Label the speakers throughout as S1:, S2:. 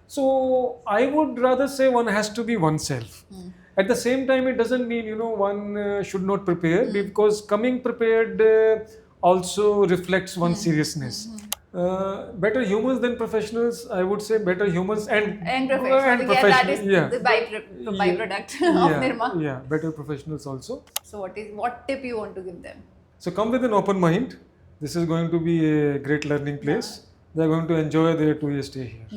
S1: So I would rather say one has to be oneself. At the same time, it doesn't mean one should not prepare, because coming prepared also reflects one's seriousness. Better humans than professionals, I would say. Better humans
S2: And professionals, yeah, that is
S1: yeah,
S2: the byproduct of
S1: yeah,
S2: Nirma.
S1: yeah, better professionals also.
S2: So what tip you want to give them?
S1: So come with an open mind. This is going to be a great learning place. They're going to enjoy their 2 year stay here.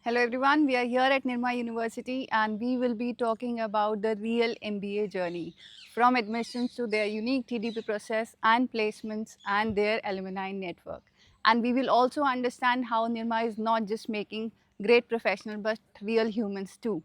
S2: Hello everyone, we are here at Nirma University and we will be talking about the real MBA journey, from admissions to their unique TDP process and placements and their alumni network. And we will also understand how Nirma is not just making great professionals but real humans too.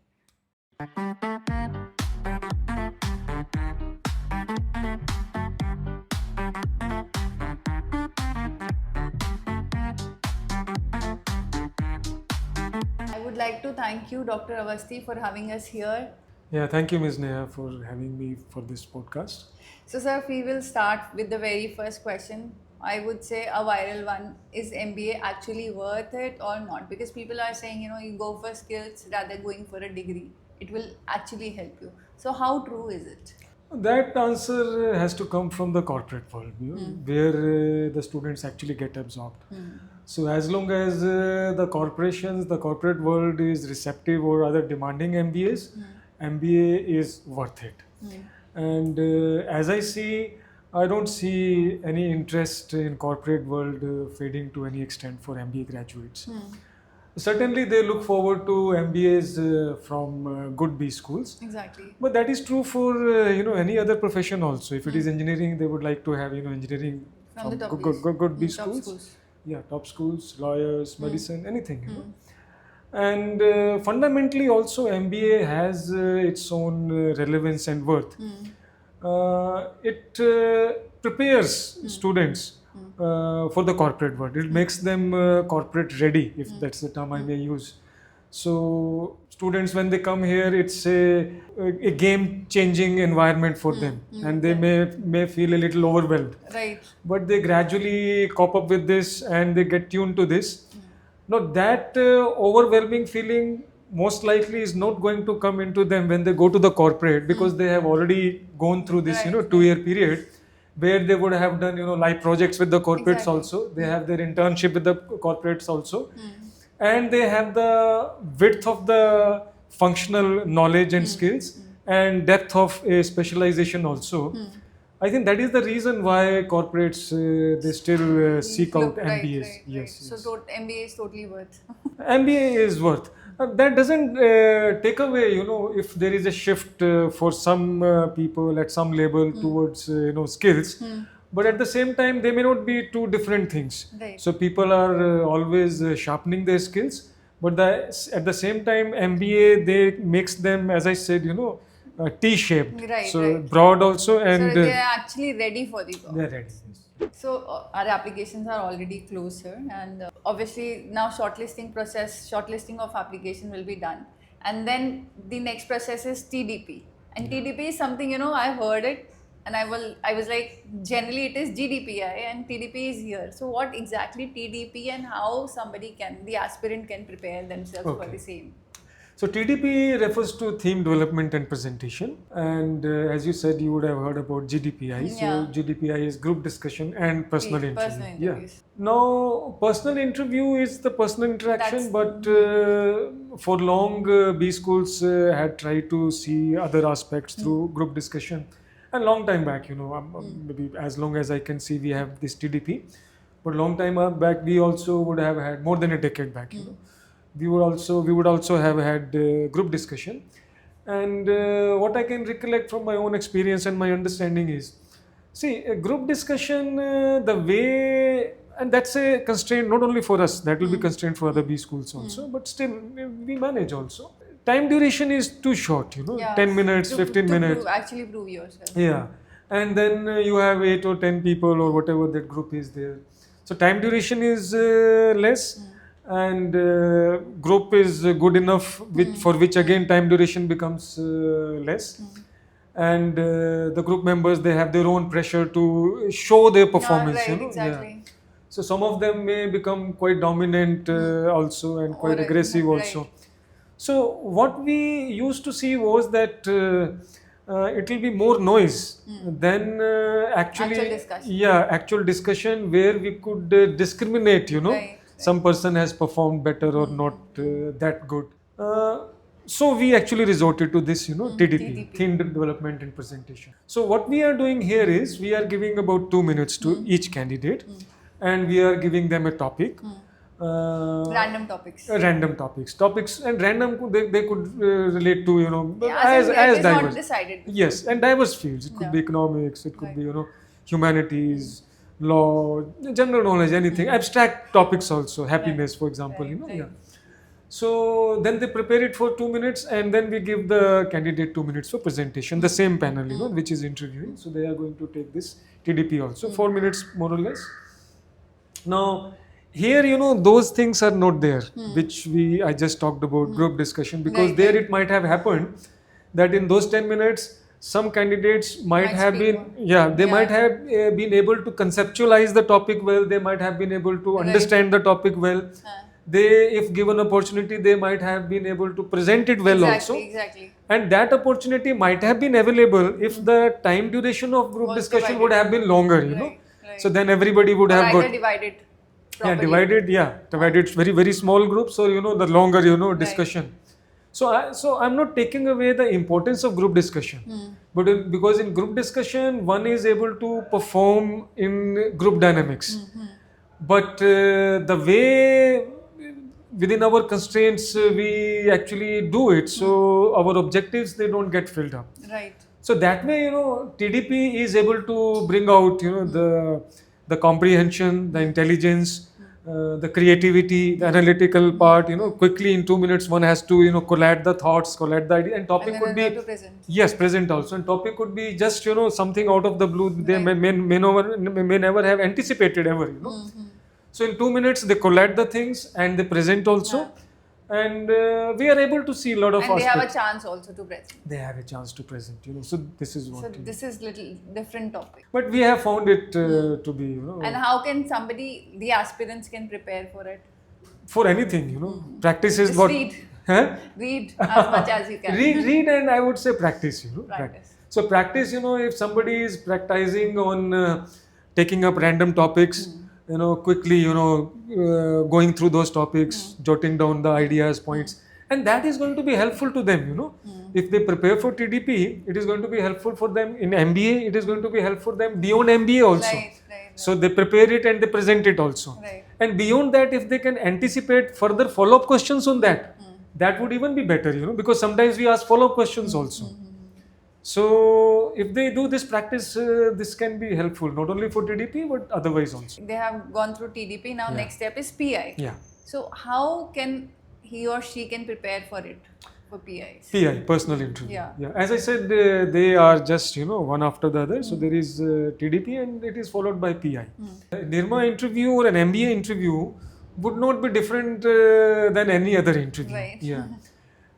S2: I would like to thank you, Dr. Awasthi, for having us here.
S1: Yeah, thank you, Ms. Neha, for having me for this podcast.
S2: So, sir, we will start with the very first question. I would say a viral one: is MBA actually worth it or not? Because people are saying, you go for skills rather going for a degree. It will actually help you. So, how true is it?
S1: That answer has to come from the corporate world, where the students actually get absorbed. So as long as the corporate world is receptive or rather demanding MBAs, MBA is worth it. And as I see, I don't see any interest in corporate world fading to any extent for MBA graduates. Certainly, they look forward to MBAs from good B schools.
S2: Exactly.
S1: But that is true for any other profession also. If it is engineering, they would like to have engineering
S2: From the top
S1: good B
S2: top
S1: schools. Yeah, top schools, lawyers, medicine, anything. And fundamentally, also MBA has its own relevance and worth. It prepares students for the corporate world. It makes them corporate ready, if that's the term I may use. So students, when they come here, it's a game-changing environment for them, and they may feel a little overwhelmed.
S2: Right.
S1: But they gradually cope up with this, and they get tuned to this. Now that overwhelming feeling most likely is not going to come into them when they go to the corporate, because they have already gone through this 2 year period where they would have done live projects with the corporates.
S2: Exactly.
S1: Also they have their internship with the corporates also, and they have the width of the functional knowledge and skills and depth of a specialization also. I think that is the reason why corporates they still seek out
S2: Right,
S1: MBAs.
S2: right,
S1: Yes,
S2: right. So MBA is totally worth.
S1: MBA is worth. That doesn't take away, if there is a shift for some people at some level towards, skills. But at the same time, they may not be two different things.
S2: Right.
S1: So people are always sharpening their skills. But at the same time, MBA, they makes them, as I said, T-shaped.
S2: Right,
S1: So
S2: right.
S1: broad also, and
S2: So they are actually ready for the job.
S1: they're ready.
S2: So our applications are already closed, sir, and obviously now shortlisting of application will be done, and then the next process is TDP, and TDP is something I heard it, and I was like, generally it is GDPI and TDP is here. So what exactly TDP and how the aspirant can prepare themselves for the same?
S1: So TDP refers to theme development and presentation, and as you said, you would have heard about GDPI. So
S2: Yeah.
S1: GDPI is group discussion and personal interview.
S2: Personal interviews.
S1: Now, personal interview is the personal interaction, but for long, B schools had tried to see other aspects through group discussion. And long time back, maybe as long as I can see, we have this TDP. But long time back, we also would have had more than a decade back. We would also have had group discussion, and what I can recollect from my own experience and my understanding is, see, a group discussion, the way, and that's a constraint not only for us, that will be constraint for other B schools also, but still we manage also. Time duration is too short, 10 minutes, 15 minutes.
S2: Actually prove yourself.
S1: Yeah, and then you have 8 or 10 people or whatever that group is there. So time duration is less, and group is good enough, for which again time duration becomes less. And the group members, they have their own pressure to show their performance.
S2: Right, exactly.
S1: Yeah. So some of them may become quite dominant also, and quite aggressive also.
S2: Right.
S1: So what we used to see was that it will be more noise than actually,
S2: Actual discussion.
S1: yeah, actual discussion where we could discriminate,
S2: Right.
S1: some person has performed better or not that good. So we actually resorted to this, TDP, themed development and presentation. So what we are doing here is we are giving about 2 minutes to each candidate, and we are giving them a topic.
S2: Random topics.
S1: Topics and random, they could relate to,
S2: Yeah,
S1: as
S2: it's
S1: diverse.
S2: not decided.
S1: Yes, and diverse fields. It could be economics, it could be, humanities, law, general knowledge, anything. Abstract topics also, happiness, for example,
S2: Right.
S1: yeah. So then they prepare it for 2 minutes, and then we give the candidate 2 minutes for presentation, the same panel, which is interviewing. So they are going to take this TDP also, 4 minutes more or less. Now, here, those things are not there, which I just talked about, group discussion, because
S2: Right,
S1: there
S2: right.
S1: it might have happened that in those 10 minutes, some candidates might have
S2: speak
S1: been,
S2: more.
S1: they might have been able to conceptualize the topic well, they might have been able to understand the topic well. They, if given opportunity, they might have been able to present it well also.
S2: Exactly.
S1: And that opportunity might have been available if the time duration of group
S2: Was
S1: discussion
S2: divided.
S1: would have been longer,
S2: Right.
S1: So then everybody would
S2: Or
S1: have
S2: either
S1: got,
S2: divided properly.
S1: divided very, very small groups, or, the longer, discussion. So I'm not taking away the importance of group discussion, but because in group discussion, one is able to perform in group dynamics. But the way within our constraints we actually do it, so our objectives, they don't get filled up.
S2: Right.
S1: So that way, TDP is able to bring out, the comprehension, the intelligence, the creativity, the analytical part. Quickly in 2 minutes, one has to, collate the thoughts, collate the idea, and topic
S2: And
S1: could
S2: then
S1: be
S2: to present.
S1: yes, present also, and topic could be just something out of the blue. They may never have anticipated ever. So in 2 minutes, they collate the things and they present also. And we are able to see a lot of
S2: And they have a
S1: aspects.
S2: chance also to present.
S1: They have a chance to present, So this is what.
S2: So this is little different topic.
S1: But we have found it to be,
S2: And how can the aspirants can prepare for it?
S1: for anything, practice is
S2: Just
S1: what.
S2: read.
S1: Huh?
S2: Read as much as you can.
S1: read, and I would say practice,
S2: Practice.
S1: So practice, if somebody is practicing on taking up random topics, quickly, going through those topics, jotting down the ideas, points, and that is going to be helpful to them, If they prepare for TDP, it is going to be helpful for them in MBA, it is going to be helpful for them beyond MBA also.
S2: Right.
S1: So they prepare it and they present it also.
S2: Right.
S1: And beyond that, if they can anticipate further follow-up questions on that, that would even be better, because sometimes we ask follow-up questions also. So if they do this practice, this can be helpful not only for TDP but otherwise also.
S2: They have gone through TDP. Now next step is PI.
S1: Yeah.
S2: So how can he or she can prepare for it, for PIs?
S1: PI, personal interview.
S2: Yeah.
S1: As I said, they are just, one after the other. So there is TDP and it is followed by PI. Nirma interview or an MBA interview would not be different than any other interview.
S2: Right.
S1: Yeah.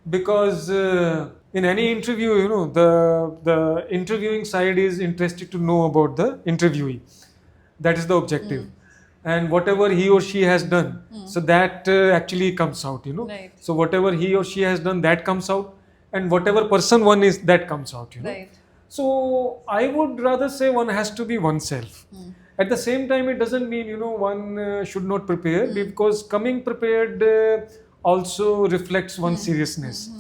S1: Because in any interview, the interviewing side is interested to know about the interviewee. That is the objective. And whatever he or she has done, so that actually comes out,
S2: Right.
S1: So whatever he or she has done, that comes out. And whatever person one is, that comes out,
S2: Right.
S1: So I would rather say one has to be oneself. At the same time, it doesn't mean, one should not prepare, because coming prepared also reflects one's seriousness.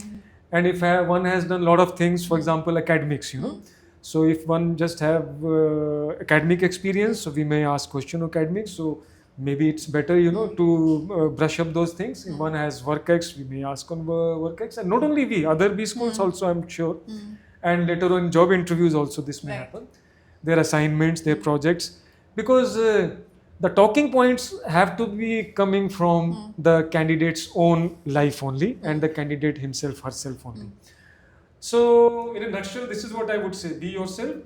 S1: And if one has done a lot of things, for example, academics, so if one just have academic experience, so we may ask question on academics. So maybe it's better, to brush up those things. If one has work ex, we may ask on work ex. And not only we, other B schools also, I'm sure. And later on job interviews also this may happen. Their assignments, their projects. Because the talking points have to be coming from the candidate's own life only, and the candidate himself, herself only. So in a nutshell, this is what I would say: be yourself,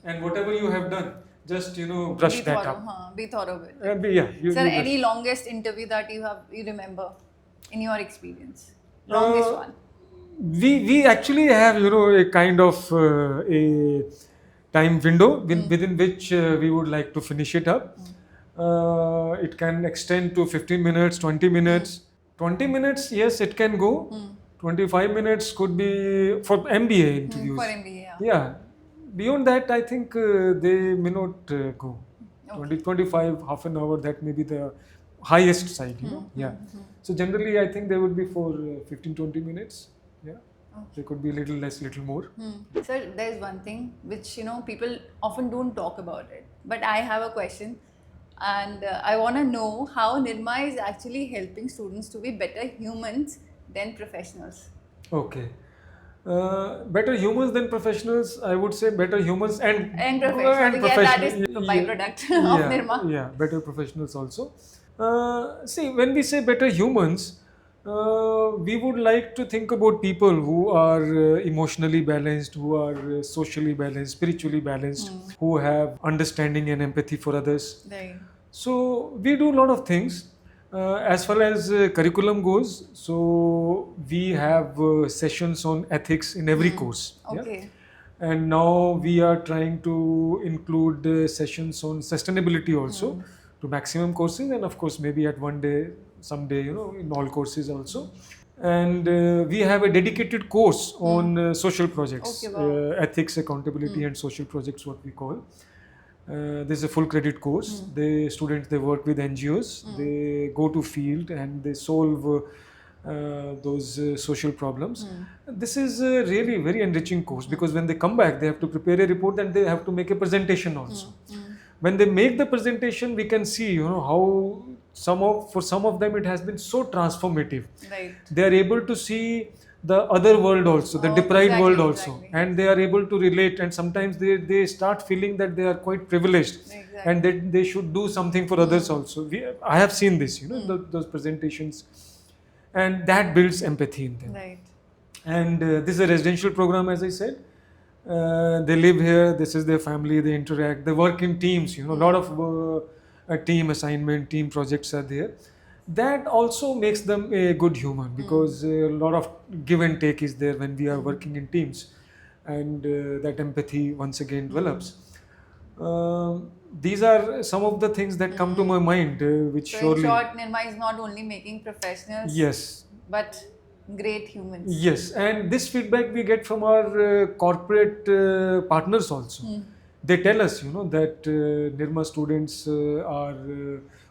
S1: and whatever you have done, just brush that up.
S2: Be thorough with it.
S1: You
S2: Sir,
S1: brush.
S2: any longest interview that you remember in your experience? Longest one.
S1: We actually have a kind of a time window within which we would like to finish it up. It can extend to 15 minutes, 20 minutes. 20 minutes, yes, it can go. 25 minutes could be for MBA interviews.
S2: For MBA, yeah.
S1: Yeah. Beyond that, I think they may not go.
S2: Okay.
S1: 25, half an hour, that may be the highest side, you know. Yeah. So generally, I think they would be for 15, 20 minutes. Yeah. They could be a little less, little more.
S2: Sir, there's one thing which people often don't talk about it, but I have a question, and I want to know how Nirma is actually helping students to be better humans than professionals.
S1: Okay. Better humans than professionals, I would say better humans
S2: And professionals, yeah, that is the byproduct of Nirma.
S1: Yeah, better professionals also. See, when we say better humans, we would like to think about people who are emotionally balanced, who are socially balanced, spiritually balanced, who have understanding and empathy for others.
S2: Right.
S1: So we do a lot of things. As far as curriculum goes, so we have sessions on ethics in every course. Yeah?
S2: Okay.
S1: And now we are trying to include sessions on sustainability also to maximum courses, and of course maybe at one day, someday, you know, in all courses also. And we have a dedicated course on social projects,
S2: Okay, wow.
S1: ethics, accountability, and social projects, what we call. This is a full credit course. The students, they work with NGOs, they go to field and they solve those social problems. This is a really very enriching course because when they come back, they have to prepare a report and they have to make a presentation also. When they make the presentation, we can see, you know, how for some of them it has been so transformative.
S2: Right.
S1: They are able to see the other world also, the deprived world also, and they are able to relate, and sometimes they start feeling that they are quite privileged and that they should do something for others also. I have seen this, you know, those presentations, and that builds empathy in them.
S2: Right.
S1: And this is a residential program, as I said. They live here, this is their family, they interact, they work in teams, you know, a lot of team assignment, team projects are there. That also makes them a good human because a lot of give and take is there when we are working in teams, and that empathy once again develops. These are some of the things that come to my mind, which
S2: So
S1: surely.
S2: in short, Nirma is not only making professionals,
S1: Yes.
S2: but great humans.
S1: Yes, and this feedback we get from our corporate partners also. They tell us, you know, that Nirma students are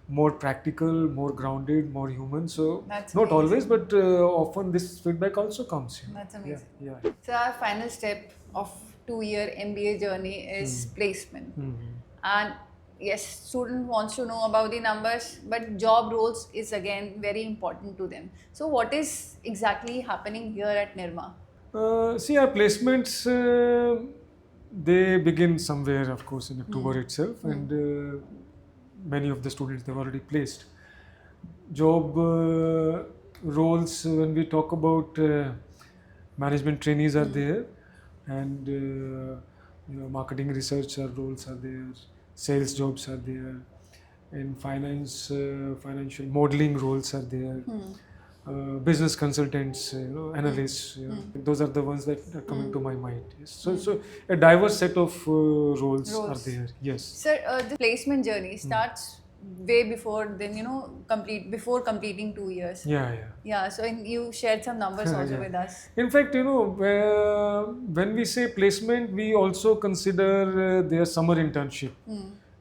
S1: more practical, more grounded, more human. So
S2: That's
S1: not
S2: amazing.
S1: always, but often this feedback also comes. You know.
S2: That's amazing.
S1: Yeah.
S2: So our final step of 2-year MBA journey is placement. And yes, student wants to know about the numbers, but job roles is again very important to them. So what is exactly happening here at Nirma?
S1: See, our placements, they begin somewhere, of course, in October itself, and many of the students, they've already placed. Job roles, when we talk about management trainees are there, and you know, marketing research roles are there, sales jobs are there, in finance, financial modeling roles are there. Business consultants, you know, analysts, you know, those are the ones that are coming to my mind. Yes. So a diverse set of roles are there. Yes.
S2: Sir, the placement journey starts way before then, before completing 2 years.
S1: Yeah.
S2: Yeah, so you shared some numbers also with us.
S1: In fact, you know, when we say placement, we also consider their summer internship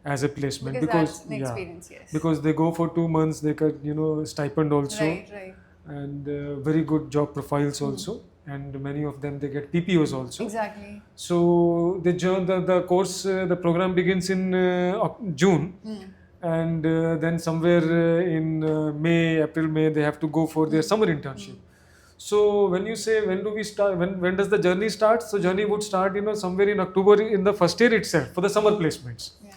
S1: as a placement
S2: Because that's an experience, yes.
S1: because they go for 2 months, they get, you know, stipend also.
S2: Right.
S1: And very good job profiles also, and many of them, they get PPOs also.
S2: Exactly.
S1: So the course, the program begins in June, and then somewhere in April, May, they have to go for their summer internship. So when you say when do we start, when does the journey start? So journey would start, you know, somewhere in October in the first year itself for the summer placements.
S2: Yeah.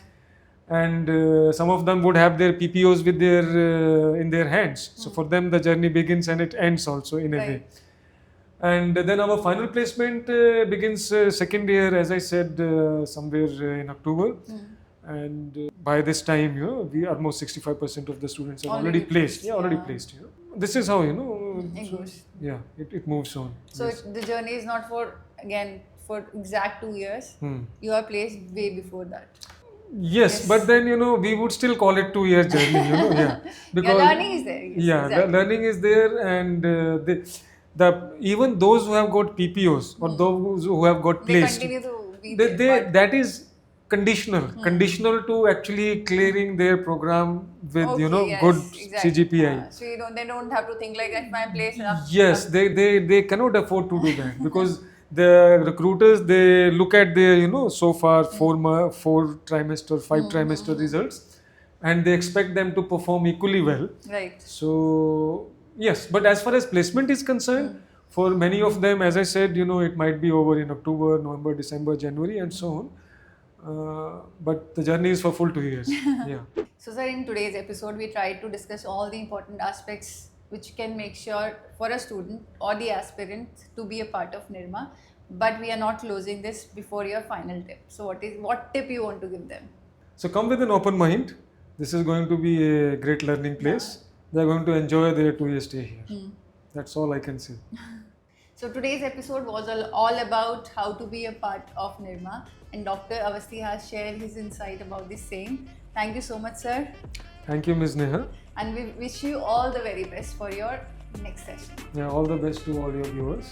S1: And some of them would have their PPOs with in their hands. So for them, the journey begins and it ends also in a way. And then our final placement begins second year, as I said, somewhere in October. And by this time, you know, we almost 65% of the students are already placed. Yeah, already placed. You know. This is how, you know.
S2: It goes.
S1: Yeah, it moves on.
S2: So
S1: Yes.
S2: the journey is not for exact 2 years. You are placed way before that.
S1: Yes, but then we would still call it 2 year journey. Yeah, because
S2: learning is there. Yes,
S1: yeah,
S2: exactly.
S1: learning is there, and the even those who have got PPOs or those who have got
S2: They
S1: placed,
S2: continue to be
S1: they,
S2: there. But
S1: that is conditional to actually clearing their program with
S2: okay, yes,
S1: good
S2: exactly.
S1: CGPI.
S2: So they don't have to think like if my place up.
S1: Yes, they cannot afford to do that because the recruiters, they look at their so far 4 trimester, 5 trimester results, and they expect them to perform equally well.
S2: Right.
S1: So yes, but as far as placement is concerned, for many of them, as I said, it might be over in October, November, December, January, and so on. But the journey is for full 2 years. Yeah.
S2: So, sir, in today's episode, we tried to discuss all the important aspects which can make sure for a student or the aspirant to be a part of Nirma. But we are not closing this before your final tip. So, what tip you want to give them?
S1: So come with an open mind. This is going to be a great learning place. They are going to enjoy their 2 year stay here. That's all I can say.
S2: So today's episode was all about how to be a part of Nirma, and Dr. Awasthi has shared his insight about this same. Thank you so much, sir.
S1: Thank you, Ms. Neha.
S2: And we wish you all the very best for your next session.
S1: Yeah, all the best to all your viewers.